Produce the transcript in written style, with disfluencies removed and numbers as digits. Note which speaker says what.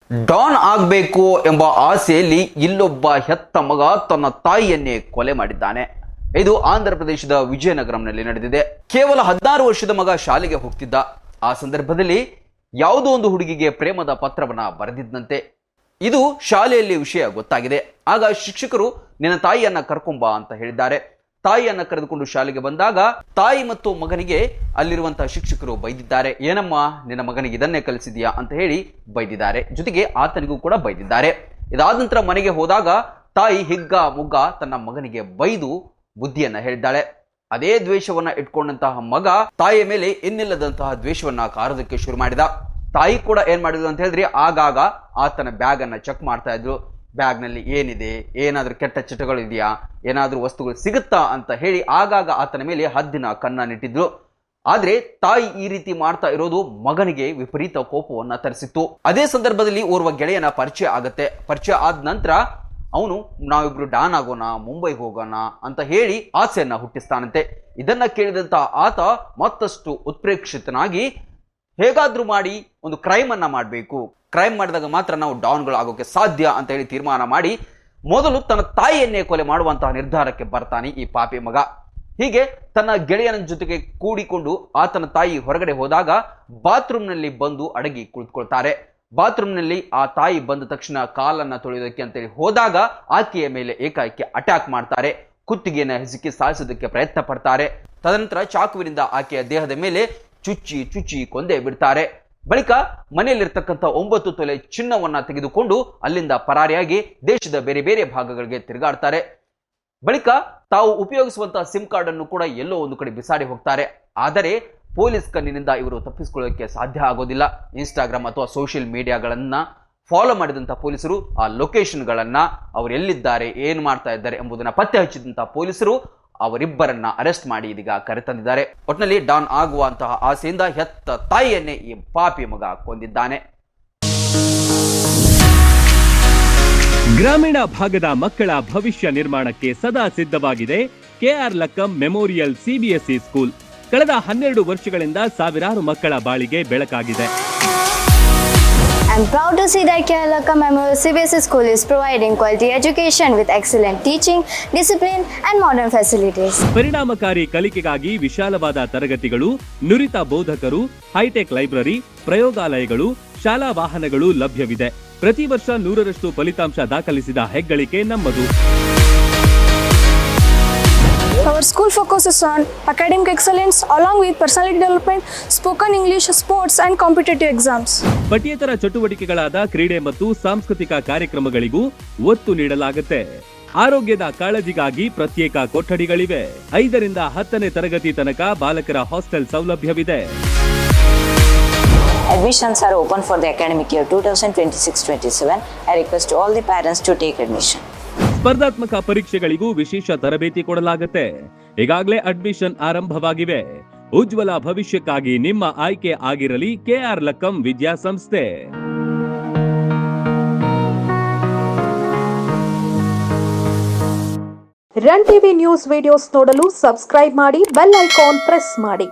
Speaker 1: Don ಆಗಬೇಕು ಎಂಬ ಆಸೆಯಲ್ಲಿ ಇಲ್ಲೊಬ್ಬ ಹೆತ್ತ ಮಗ ತನ್ನ ತಾಯಿಯನ್ನೇ ಕೊಲೆ ಮಾಡಿದ್ದಾನೆ. ಇದು ಆಂಧ್ರ ಪ್ರದೇಶದ ವಿಜಯನಗರಂನಲ್ಲಿ ನಡೆದಿದೆ. ಕೇವಲ 16 ವರ್ಷದ ಮಗ ಶಾಲೆಗೆ ಹೋಗ್ತಿದ್ದ. ಆ ಸಂದರ್ಭದಲ್ಲಿ ಯಾವುದೋ ಒಂದು ಹುಡುಗಿಗೆ ಪ್ರೇಮದ ಪತ್ರವನ್ನ ಬರೆದಿದ್ದಂತೆ. ಇದು ಶಾಲೆಯಲ್ಲಿ ವಿಷಯ ಗೊತ್ತಾಗಿದೆ. ಆಗ ಶಿಕ್ಷಕರು ನಿನ್ನ ತಾಯಿಯನ್ನ ಕರ್ಕೊಂಬ ಅಂತ ಹೇಳಿದ್ದಾರೆ. ತಾಯಿಯನ್ನ ಕರೆದುಕೊಂಡು ಶಾಲೆಗೆ ಬಂದಾಗ ತಾಯಿ ಮತ್ತು ಮಗನಿಗೆ ಅಲ್ಲಿರುವಂತಹ ಶಿಕ್ಷಕರು ಬೈದಿದ್ದಾರೆ. ಏನಮ್ಮ ನಿನ್ನ ಮಗನಿಗೆ ಇದನ್ನೇ ಕಲಿಸಿದ್ಯಾ ಅಂತ ಹೇಳಿ ಬೈದಿದ್ದಾರೆ. ಜೊತೆಗೆ ಆತನಿಗೂ ಕೂಡ ಬೈದಿದ್ದಾರೆ. ಇದಾದ ನಂತರ ಮನೆಗೆ ಹೋದಾಗ ತಾಯಿ ಹಿಗ್ಗ ಮುಗ್ಗ ತನ್ನ ಮಗನಿಗೆ ಬೈದು ಬುದ್ಧಿಯನ್ನ ಹೇಳಿದ್ದಾಳೆ. ಅದೇ ದ್ವೇಷವನ್ನ ಇಟ್ಕೊಂಡಂತಹ ಮಗ ತಾಯಿಯ ಮೇಲೆ ಇನ್ನಿಲ್ಲದಂತಹ ದ್ವೇಷವನ್ನ ಕಾರೋದಕ್ಕೆ ಶುರು ಮಾಡಿದ. ತಾಯಿ ಕೂಡ ಏನ್ ಮಾಡಿದ್ರು ಅಂತ ಹೇಳಿದ್ರೆ ಆಗಾಗ ಆತನ ಬ್ಯಾಗ್ ಅನ್ನ ಚೆಕ್ ಮಾಡ್ತಾ ಇದ್ರು. ಬ್ಯಾಗ್ ನಲ್ಲಿ ಏನಿದೆ, ಏನಾದ್ರೂ ಕೆಟ್ಟ ಚಟಗಳು ಇದೆಯಾ, ಏನಾದ್ರೂ ವಸ್ತುಗಳು ಸಿಗುತ್ತಾ ಅಂತ ಹೇಳಿ ಆಗಾಗ ಆತನ ಮೇಲೆ ಹದ್ದಿನ ಕನ್ನ ನೆಟ್ಟಿದ್ರು. ಆದ್ರೆ ತಾಯಿ ಈ ರೀತಿ ಮಾಡ್ತಾ ಇರೋದು ಮಗನಿಗೆ ವಿಪರೀತ ಕೋಪವನ್ನ ತರಿಸಿತ್ತು. ಅದೇ ಸಂದರ್ಭದಲ್ಲಿ ಓರ್ವ ಗೆಳೆಯನ ಪರಿಚಯ ಆಗತ್ತೆ. ಪರಿಚಯ ಆದ ನಂತರ ಅವನು ನಾವಿಬ್ರು ಡಾನ್ ಆಗೋಣ, ಮುಂಬೈಗೆ ಹೋಗೋಣ ಅಂತ ಹೇಳಿ ಆಸೆಯನ್ನ ಹುಟ್ಟಿಸ್ತಾನಂತೆ. ಇದನ್ನ ಕೇಳಿದಂತ ಆತ ಮತ್ತಷ್ಟು ಉತ್ಪ್ರೇಕ್ಷಿತನಾಗಿ ಹೇಗಾದ್ರೂ ಮಾಡಿ ಒಂದು ಕ್ರೈಮ್ ಅನ್ನ ಮಾಡಬೇಕು, ಕ್ರೈಮ್ ಮಾಡಿದಾಗ ಮಾತ್ರ ನಾವು ಡಾನ್ಗಳು ಆಗೋಕೆ ಸಾಧ್ಯ ಅಂತ ಹೇಳಿ ತೀರ್ಮಾನ ಮಾಡಿ ಮೊದಲು ತನ್ನ ತಾಯಿಯನ್ನೇ ಕೊಲೆ ಮಾಡುವಂತಹ ನಿರ್ಧಾರಕ್ಕೆ ಬರ್ತಾನೆ ಈ ಪಾಪಿ ಮಗ. ಹೀಗೆ ತನ್ನ ಗೆಳೆಯನ ಜೊತೆಗೆ ಕೂಡಿಕೊಂಡು ಆತನ ತಾಯಿ ಹೊರಗಡೆ ಹೋದಾಗ ಬಾತ್ರೂಮ್ನಲ್ಲಿ ಬಂದು ಅಡಗಿ ಕುಳಿತುಕೊಳ್ತಾರೆ. ಬಾತ್ರೂಮ್ನಲ್ಲಿ ಆ ತಾಯಿ ಬಂದ ತಕ್ಷಣ ಕಾಲನ್ನ ತೊಳೆಯೋದಕ್ಕೆ ಅಂತೇಳಿ ಹೋದಾಗ ಆಕೆಯ ಮೇಲೆ ಏಕಾಏಕಿ ಅಟ್ಯಾಕ್ ಮಾಡ್ತಾರೆ. ಕುತ್ತಿಗೆಯನ್ನು ಹಿಸುಕಿ ಸಾಯಿಸೋದಕ್ಕೆ ಪ್ರಯತ್ನ ಪಡ್ತಾರೆ. ತದನಂತರ ಚಾಕುವಿನಿಂದ ಆಕೆಯ ದೇಹದ ಮೇಲೆ ಚುಚ್ಚಿ ಕೊಂದೇ ಬಿಡ್ತಾರೆ. ಬಳಿಕ ಮನೆಯಲ್ಲಿರ್ತಕ್ಕಂಥ 9 ತೊಲೆ ಚಿನ್ನವನ್ನ ತೆಗೆದುಕೊಂಡು ಅಲ್ಲಿಂದ ಪರಾರಿಯಾಗಿ ದೇಶದ ಬೇರೆ ಬೇರೆ ಭಾಗಗಳಿಗೆ ತಿರುಗಾಡ್ತಾರೆ. ಬಳಿಕ ತಾವು ಉಪಯೋಗಿಸುವಂತಹ ಸಿಮ್ ಕಾರ್ಡ್ ಅನ್ನು ಕೂಡ ಎಲ್ಲೋ ಒಂದು ಕಡೆ ಬಿಸಾಡಿ ಹೋಗ್ತಾರೆ. ಆದರೆ ಪೊಲೀಸ್ ಕಣ್ಣಿನಿಂದ ಇವರು ತಪ್ಪಿಸಿಕೊಳ್ಳೋಕೆ ಸಾಧ್ಯ ಆಗೋದಿಲ್ಲ. ಇನ್ಸ್ಟಾಗ್ರಾಮ್ ಅಥವಾ ಸೋಷಿಯಲ್ ಮೀಡಿಯಾಗಳನ್ನ ಫಾಲೋ ಮಾಡಿದಂತಹ ಪೊಲೀಸರು ಆ ಲೊಕೇಶನ್ಗಳನ್ನ ಅವರು ಎಲ್ಲಿದ್ದಾರೆ, ಏನು ಮಾಡ್ತಾ ಇದ್ದಾರೆ ಎಂಬುದನ್ನ ಪತ್ತೆ ಹಚ್ಚಿದಂತಹ ಪೊಲೀಸರು ಅವರಿಬ್ಬರನ್ನ ಅರೆಸ್ಟ್ ಮಾಡಿ ಇದೀಗ ಕರೆತಂದಿದ್ದಾರೆ. ಒಟ್ಟಿನಲ್ಲಿ ಡಾನ್ ಆಗುವಂತಹ ಆಸೆಯಿಂದ ಹೆತ್ತ ತಾಯಿಯನ್ನೇ ಈ ಪಾಪಿ ಮಗ ಕೊಂದಿದ್ದಾನೆ.
Speaker 2: ಗ್ರಾಮೀಣ ಭಾಗದ ಮಕ್ಕಳ ಭವಿಷ್ಯ ನಿರ್ಮಾಣಕ್ಕೆ ಸದಾ ಸಿದ್ಧವಾಗಿದೆ KR Lakkam memorial CBSE school. ಕಳೆದ 12 ವರ್ಷಗಳಿಂದ ಸಾವಿರಾರು ಮಕ್ಕಳ ಬಾಳಿಗೆ ಬೆಳಕಾಗಿದೆ.
Speaker 3: I'm proud to see that K.R. Lakkam Memorial CBSE School is providing quality education with excellent teaching, discipline and modern facilities.
Speaker 2: ಪರಿಣಾಮಕಾರಿ ಕಲಿಕೆಗಾಗಿ ವಿಶಾಲವಾದ ತರಗತಿಗಳು, ನುರಿತ ಬೋಧಕರು, ಹೈಟೆಕ್ ಲೈಬ್ರರಿ, ಪ್ರಯೋಗಾಲಯಗಳು, ಶಾಲಾ ವಾಹನಗಳು ಲಭ್ಯವಿದೆ. ಪ್ರತಿ ವರ್ಷ 100ರಷ್ಟು ಫಲಿತಾಂಶ ದಾಖಲಿಸಿದ ಹೆಗ್ಗಳಿಕೆ ನಮ್ಮದು.
Speaker 4: Our school focuses on academic excellence along with personality development, spoken English, sports and competitive exams.
Speaker 2: ಪಠ್ಯೇತರ ಚಟುವಟಿಕೆಗಳಾದ ಕ್ರೀಡೆ ಮತ್ತು ಸಾಂಸ್ಕೃತಿಕ ಕಾರ್ಯಕ್ರಮಗಳಿಗೂ ಒತ್ತು ನೀಡಲಾಗುತ್ತೆ. ಆರೋಗ್ಯದ ಕಾಳಜಿಗಾಗಿ ಪ್ರತ್ಯೇಕ ಕೊಠಡಿಗಳಿವೆ. 5ರಿಂದ 10ನೇ ತರಗತಿ ತನಕ ಬಾಲಕರ ಹಾಸ್ಟೆಲ್ ಸೌಲಭ್ಯವಿದೆ.
Speaker 5: Admissions are open for the academic year 2026-27. I request all the parents to take admission.
Speaker 2: ಸ್ಪರ್ಧಾತ್ಮಕ ಪರೀಕ್ಷೆಗಳಿಗೂ ವಿಶೇಷ ತರಬೇತಿ ಕೊಡಲಾಗುತ್ತೆ. ಈಗಾಗಲೇ ಅಡ್ಮಿಷನ್ ಆರಂಭವಾಗಿವೆ. ಉಜ್ವಲ ಭವಿಷ್ಯಕ್ಕಾಗಿ ನಿಮ್ಮ ಆಯ್ಕೆ ಆಗಿರಲಿ ಕೆಆರ್ ಲಕ್ಕಂ ವಿದ್ಯಾಸಂಸ್ಥೆ.
Speaker 6: ರನ್ ಟಿವಿ ನ್ಯೂಸ್ ವಿಡಿಯೋಸ್ ನೋಡಲು ಸಬ್ಸ್ಕ್ರೈಬ್ ಮಾಡಿ, ಬೆಲ್ ಐಕಾನ್ ಪ್ರೆಸ್ ಮಾಡಿ.